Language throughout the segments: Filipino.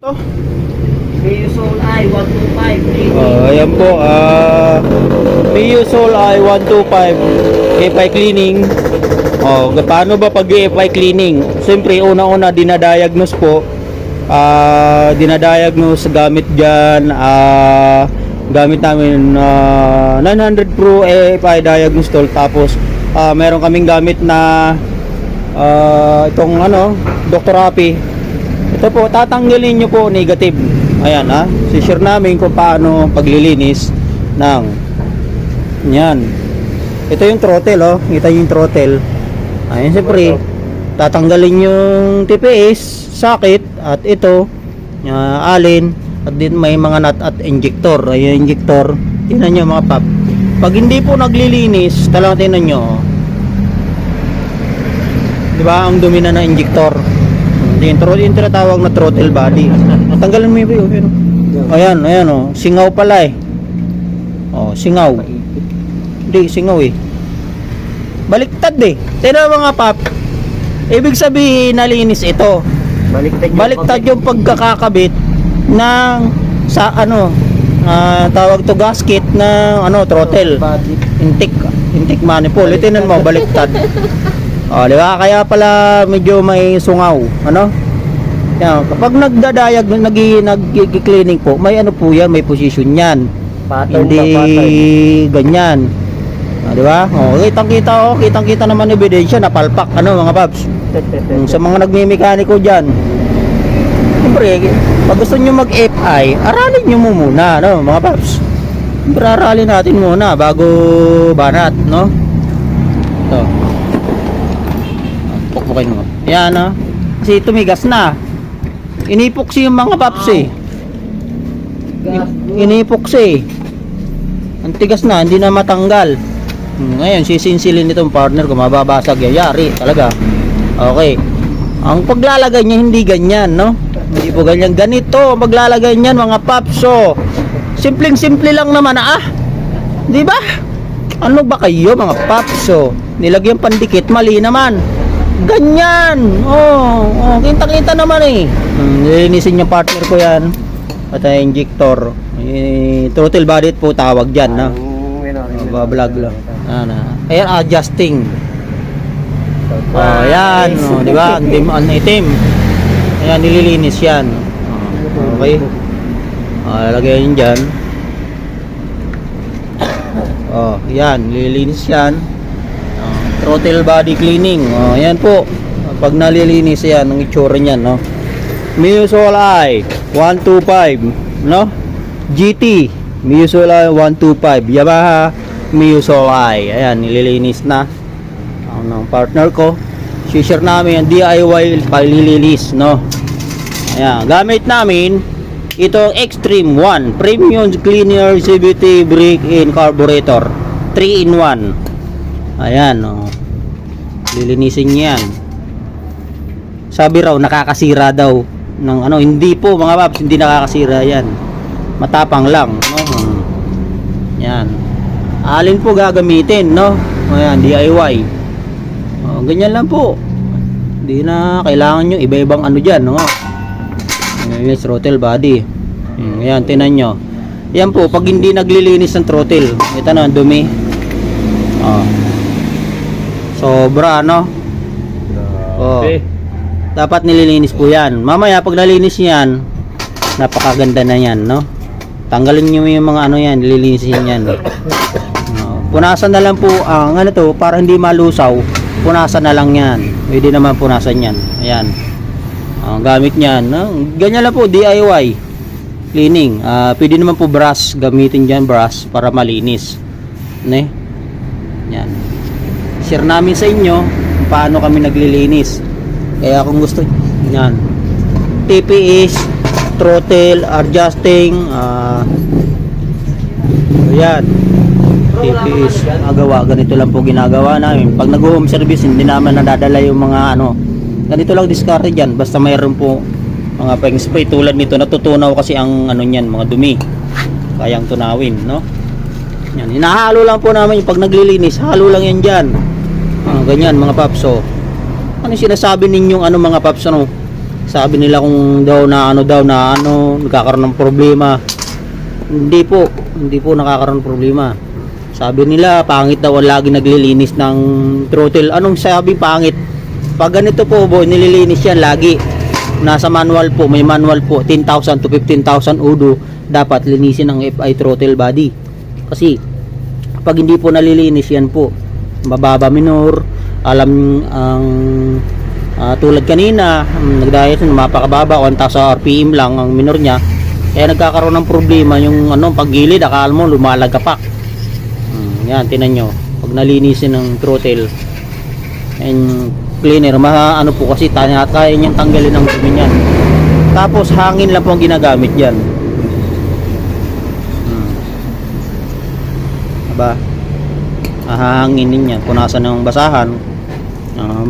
To? Sol I 125. Ayan po, Mio Sol I 125 FI cleaning. Paano ba pag FI cleaning? Siyempre, una-una dinadiagnose po. Dinadiagnose gamit dyan. Gamit namin 900 Pro FI diagnose tool. Tapos, meron kaming gamit na itong Dr. Happy. Ito po, tatanggalin nyo po negative. Ayan sishare namin kung paano paglilinis ng yan. Ito yung throttle kita yung throttle. Ayan, siyempre tatanggalin yung TPS, socket, at ito alin, at din may mga nut at injector. Ayan, injector, tingnan nyo mga pop. Pag hindi po naglilinis, talagang tingnan nyo, diba ang dumi na injector. Yung tinatawag na throttle body. Tanggalin mo yun. Ayan, singaw pala singaw. Hindi, singaw baliktad Tignan mga pop. Ibig sabihin, nalinis ito. Baliktad yung pagkakakabit ng tawag to gasket ng throttle. Intake manifold. Itinan mo, baliktad. Diba? Kaya pala medyo may sungaw. Yan, kapag nag-cleaning po, may po yan, may position yan. Hindi ganyan. Diba? Kitang-kita naman ebidensya, napalpak mga paps. Sa mga nagme-mekaniko dyan. Siyempre, pag gusto nyo mag-FI, aralin nyo muna, mga paps. Siyempre, aralin natin muna bago banat, Ito. Pukpukin mo. Yan kasi tumigas na. Inipoxy yung mga paps Inipoxy. Ang tigas na, hindi na matanggal. Ngayon, sisinsilin itong partner ko, mababasag yari talaga. Okay. Ang paglalagay niya hindi ganyan, Hindi po ganyan. Ganito maglalagay niyan mga paps. Simpleng-simple lang naman di ba? Ano ba kayo mga paps? Nilagyan pandikit, mali naman. Ganyan. Kita-kita naman nilinisin yung partner ko yan. At injector. Throttle body po tawag dyan, vlog lang. Ayan, adjusting. Ayan, di ba? Ang itim. Ayan, nililinis yan. Okay. Lagay yun dyan. Yan, nililinis yan. Throttle body cleaning. Ayan po. Pag nalilinis yan, ang itsura niyan, Mio Sol I 125, GT Mio Sol I 125, Yamaha Mio Sol I. Ayan, nililinis na ng partner ko. Share namin yung DIY palilinis, Ayan, gamit namin itong Extreme 1 Premium Cleaner CVT Break-in Carburetor 3-in-1. Ayan, lilinisin niya yan. Sabi raw nakakasira daw ng hindi po mga paps, hindi nakakasira yan. Matapang lang, Yan. Alin po gagamitin, Ayan, DIY. Ganyan lang po. Hindi na kailangan nyo iba-ibang diyan, Ayan, throttle body. Ayan, tinan nyo. Yan po, pag hindi naglilinis ng throttle, ito na, dumi. Sobra, dapat nililinis po yan. Mamaya pag nalinis yan, napakaganda na yan, Tanggalin nyo yung mga yan, nililinisin yan. Punasan na lang po ang para hindi malusaw. Punasan na lang yan. Pwede naman punasan yan. Ayan. Gamit nyan, ganyan lang po, DIY cleaning. Pwede naman po brush, gamitin dyan brush para malinis. Yan. Share namin sa inyo kung paano kami naglilinis. Kaya kung gusto yan, TPS, throttle, adjusting, ayan, TPS, ganito lang po ginagawa namin. Pag nag-home service, hindi naman nadadala yung mga ganito lang discard dyan. Basta mayroon po mga pang spray tulad nito. Natutunaw kasi ang niyan, mga dumi. Kayang tunawin, Yan, hinahalo lang po namin yung pag naglilinis. Halo lang yan dyan. Ganyan mga paps. Ano sinasabi ninyong mga paps? Sabi nila kung daw na nagkakaroon ng problema. Hindi po nakakaroon ng problema. Sabi nila pangit daw lagi naglilinis ng throttle. Anong sabi pangit? Pag ganito po boy, nililinis yan lagi. Nasa manual po, may manual po 10,000 to 15,000 udo dapat linisin ang FI throttle body. Kasi pag hindi po nalilinis yan po, mababa minor, alam ang tulad kanina, nagdaya sa mapakababa 1,000 RPM lang ang minor niya. Kaya nagkakaroon ng problema yung paggilid, akala mo lumalagapak. Yan, tinan nyo. Pag nalinisin ng throttle and cleaner, po kasi kaya niyang tanggalin ang dumi niyan. Tapos hangin lang po ang ginagamit yan. Aba, hahanginin niya. Punasan ng basahan.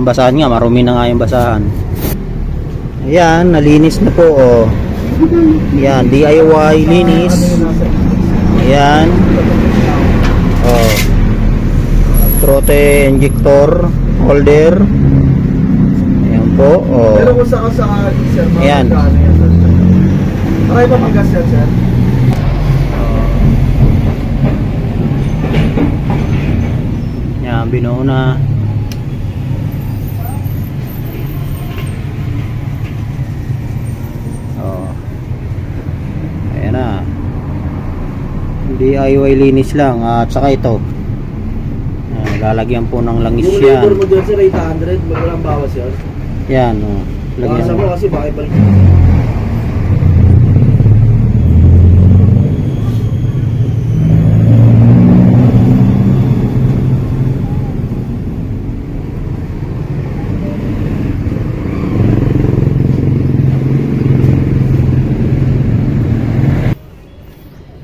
Basahan nga, marumi na nga yung basahan. Ayan, nalinis na po. Oh. Ayan, DIY linis. Ayan. Oh. Throttle injector holder. Ayan po. Oh. Pero kung sakasakali, sir, Ayan. Maray pa mag-gas yan, sir? Ayan, binuo na. Oh. Ayan na. DIY linis lang. At saka ito. Ayan, lalagyan po ng langis Yung yan. labor mo dyan, sir, 800, walang bawas yan. Yan. Oh. Lagyan Bawasan mo. mo kasi baka ibalik.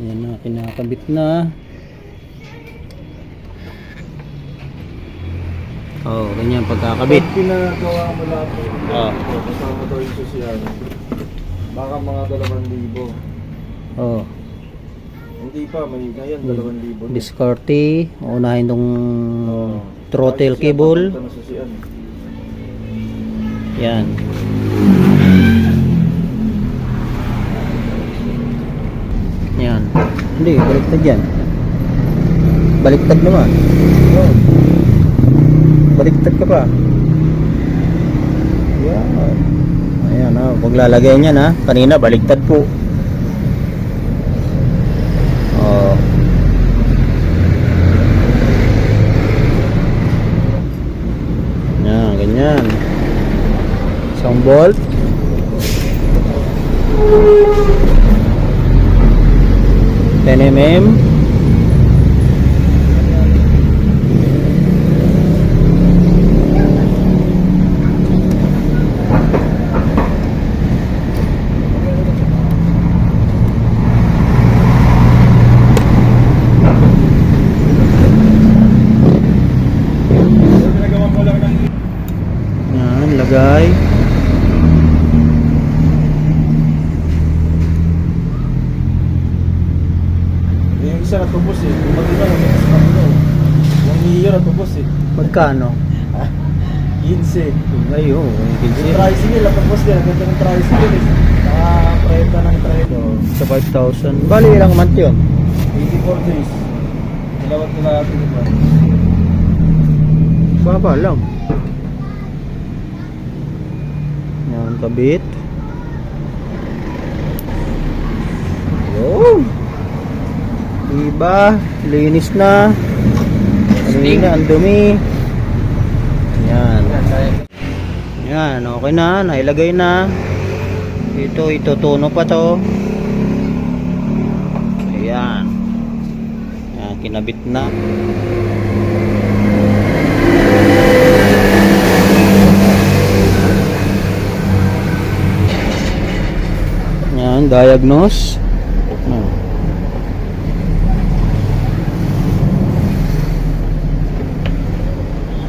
Ayan na. Kinakabit na. Oh, ganyan pagkakabit. Pag pinagawa mo lahat Ah. kasama daw yung sosial, baka mga 2,000. Oh. Hindi pa, may ngayon 2,000 na. Discarte. Unahin tong Oo. throttle Kahit siya, cable. papunta na sosial. Yan. Yan. Hindi, baliktad yan. Baliktad naman. Oh. Baliktad ka pa. Yan. Ayan ha. Paglalagay niyan ha. Kanina baliktad po. Oh. Yan, ganyan. Isang bolt. 10 mm. Pinagawa mo lang ng Yan, lagay. yung isa na tubos eh. Kumati ka na sa kanila. Yung niyo na tubos eh. Magkano? 15. Ay, oh, Yung tricycle, tapos din. Ang ganda ng tricycle eh. Nakapreta ng tricycle. sa 5,000. Bali, ilang month yun? 84 days. Dalawat nila natin ito. Baba lang. Yan, kabit. Yun. Diba? Linis na. Kanina, ang dumi. Yan. Yan, okay na. Nailagay na. Ito, itutuno pa to. Ayan. Yan, kinabit na. Yan, diagnose.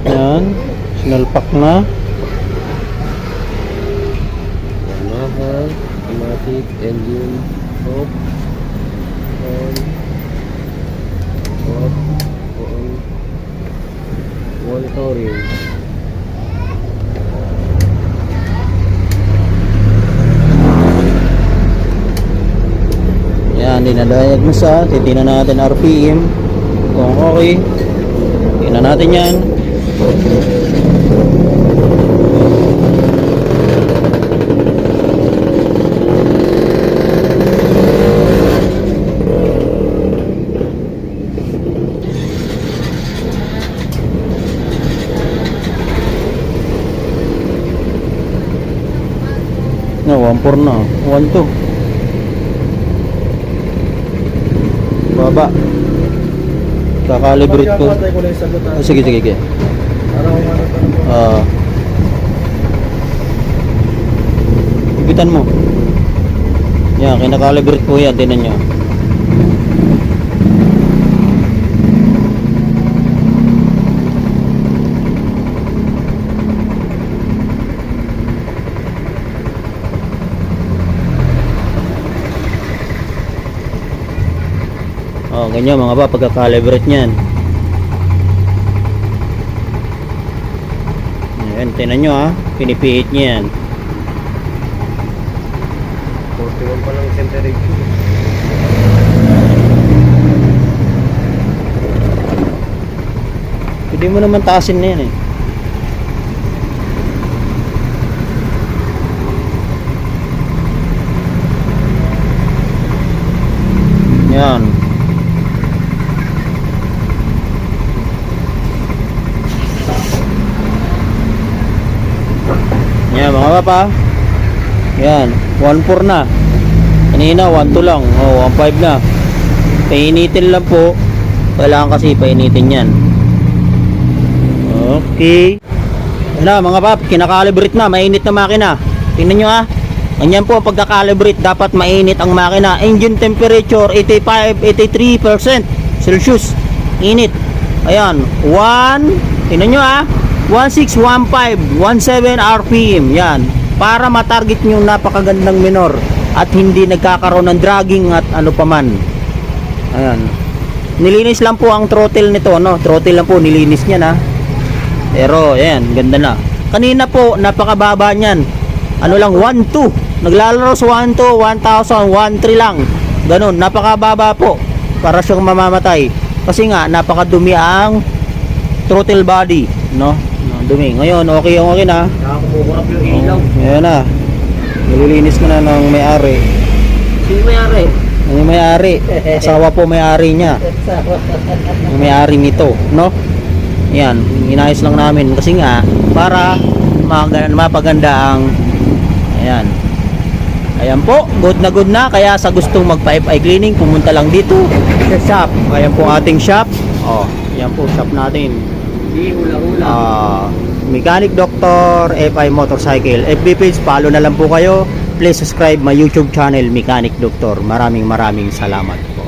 Yan, sinalpak na. Yamaha, automatic, engine, off, on, monitoring. Yan, dinadiagnose ha. Titignan natin RPM. Kung okay. Tingnan natin yan. No, 1.4 na. 1.2. Baba. Kakalibrate ko. Pagkakatay ko lang yung sagot. Oh, sige. Para kung ano tanong ko. Ipitan mo. Yan, kinakalibrate ko yan. Tinan nyo. Oh, ganyan mga ba, pagka-calibrate niyan. Ayan, tinan nyo ha, pinipihit niya yan. 41 pa lang yung temperature. Pwede mo naman taasin na yan eh. Yan. Yan mga papa. Yan, 1.4 na. Kanina 1.2 lang. Oh, 1.5 na. Painitin lang po. Kailangan kasi painitin yan. Okay. Yan na mga pap, kinakalibrate na. Mainit na makina. Tingnan nyo ah. Ganyan po pagka-calibrate, dapat mainit ang makina. Engine temperature 85-83% Celsius. Init. Ayan, 1. Tingnan nyo ah. 1615 17 RPM. Yan, para matarget nyo napakagandang minor at hindi nagkakaroon ng dragging at ano paman. Ayan, nilinis lang po ang throttle nito, no? Throttle lang po nilinis niya na. Pero ayan, ganda na. Kanina po napakababa niyan. Ano lang, 1.2. Naglalaro sa 1.2, 1,000, 1.3 lang. Ganun, napakababa po. Para siyang mamamatay. Kasi nga napakadumi ang throttle body, no? Dumi. Ngayon, okay na. Nakakukurap yung ilaw. Ayan na. Nililinis ko na ng may-ari. Sino may-ari? Yung may-ari. Asawa po may-ari niya. Yung may-ari nito, no? Yan, inayos lang namin kasi nga para mapaganda ang ayan. Ayan po, good na. Kaya sa gustong magpa-FI cleaning, pumunta lang dito sa shop. Ayan po ating shop. Oh, yan po shop natin. Di hula-hula. Mechanic Doctor FI Motorcycle. FB page, follow na lang po kayo. Please subscribe my YouTube channel Mechanic Doctor. Maraming salamat po.